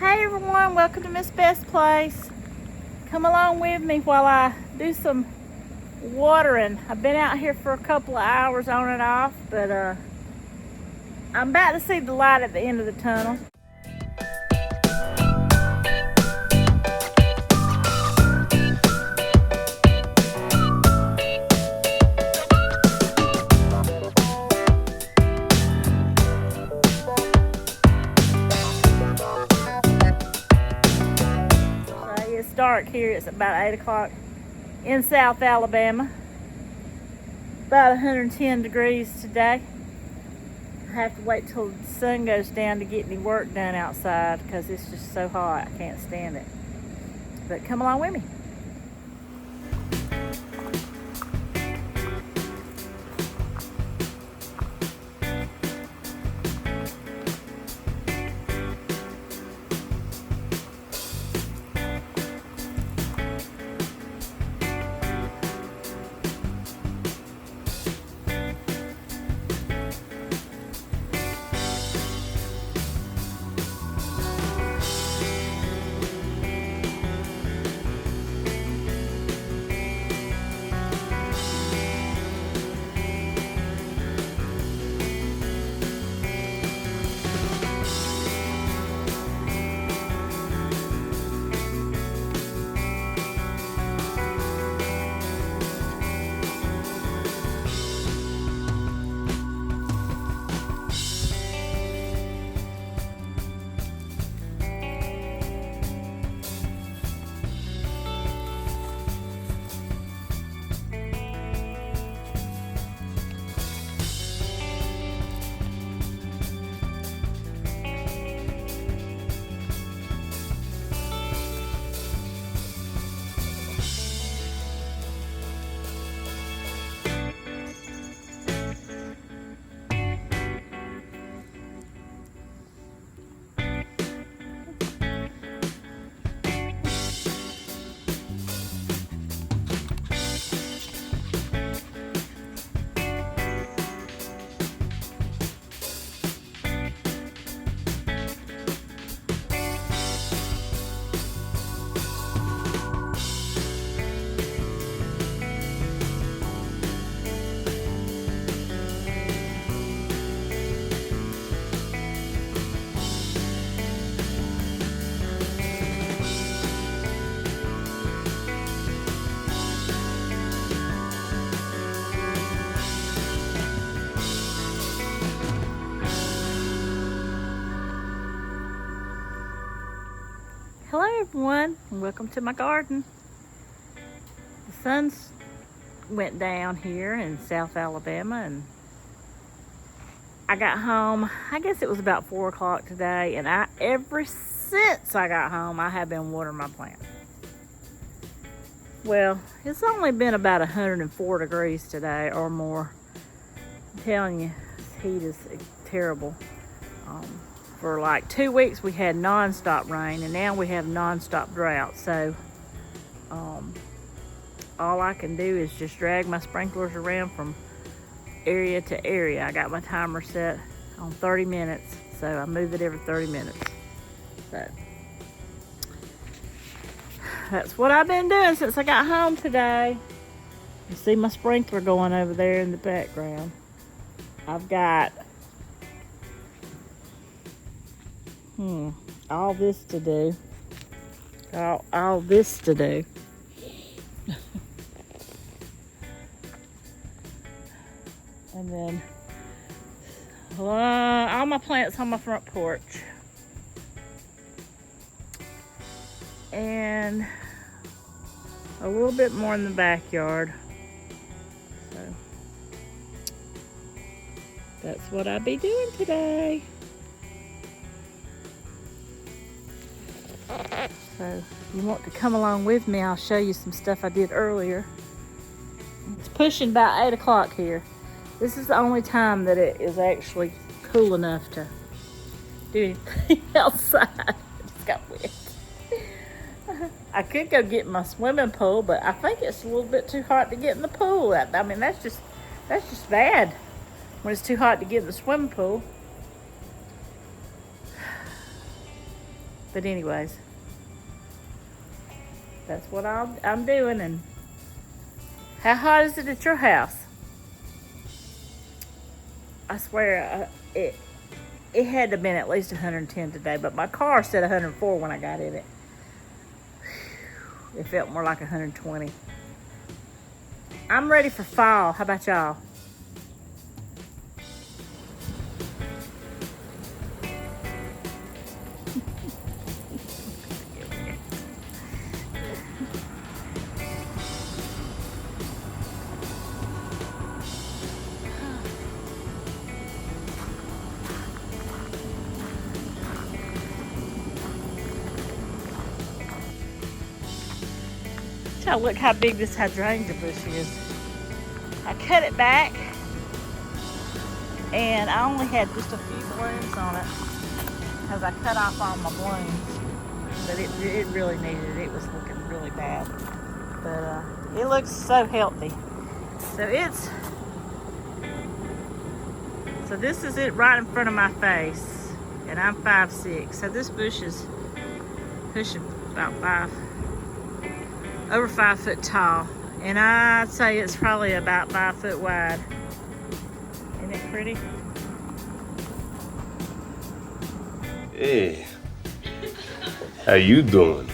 Hey everyone, welcome to Miss Beth's Place. Come along with me while I do some watering. I've been out here for a couple of hours on and off, but I'm about to see the light at the end of the tunnel. It's dark here. It's about 8 o'clock in South Alabama. About 110 degrees today. I have to wait till the sun goes down to get any work done outside because it's just so hot. I can't stand it. But come along with me. Hello everyone, and welcome to my garden. The sun's went down here in South Alabama, and I got home, I guess it was about 4 o'clock today, and ever since I got home, I have been watering my plants. Well, it's only been about 104 degrees today or more. I'm telling you, this heat is terrible. For like 2 weeks we had non-stop rain, and now we have non-stop drought. So all I can do is just drag my sprinklers around from area to area. I got my timer set on 30 minutes, so I move it every 30 minutes. So that's what I've been doing since I got home today. You see my sprinkler going over there in the background. I've got all this to do. All this to do. And then all my plants on my front porch. And a little bit more in the backyard. So that's what I'll be doing today. So if you want to come along with me, I'll show you some stuff I did earlier. It's pushing about 8 o'clock here. This is the only time that it is actually cool enough to do anything outside. It just got wet. I could go get my swimming pool, but I think it's a little bit too hot to get in the pool. I mean, that's just bad when it's too hot to get in the swimming pool. But anyways, that's what I'm doing. And how hot is it at your house? I swear, it had to have been at least 110 today, but my car said 104 when I got in it. It felt more like 120. I'm ready for fall. How about y'all? So look how big this hydrangea bush is. I cut it back and I only had just a few blooms on it because I cut off all my blooms. But it really needed it. It was looking really bad. But it looks so healthy. So this is it right in front of my face. And I'm 5'6". So this bush is pushing about over 5 foot tall. And I'd say it's probably about 5 foot wide. Isn't it pretty? Hey, how you doing?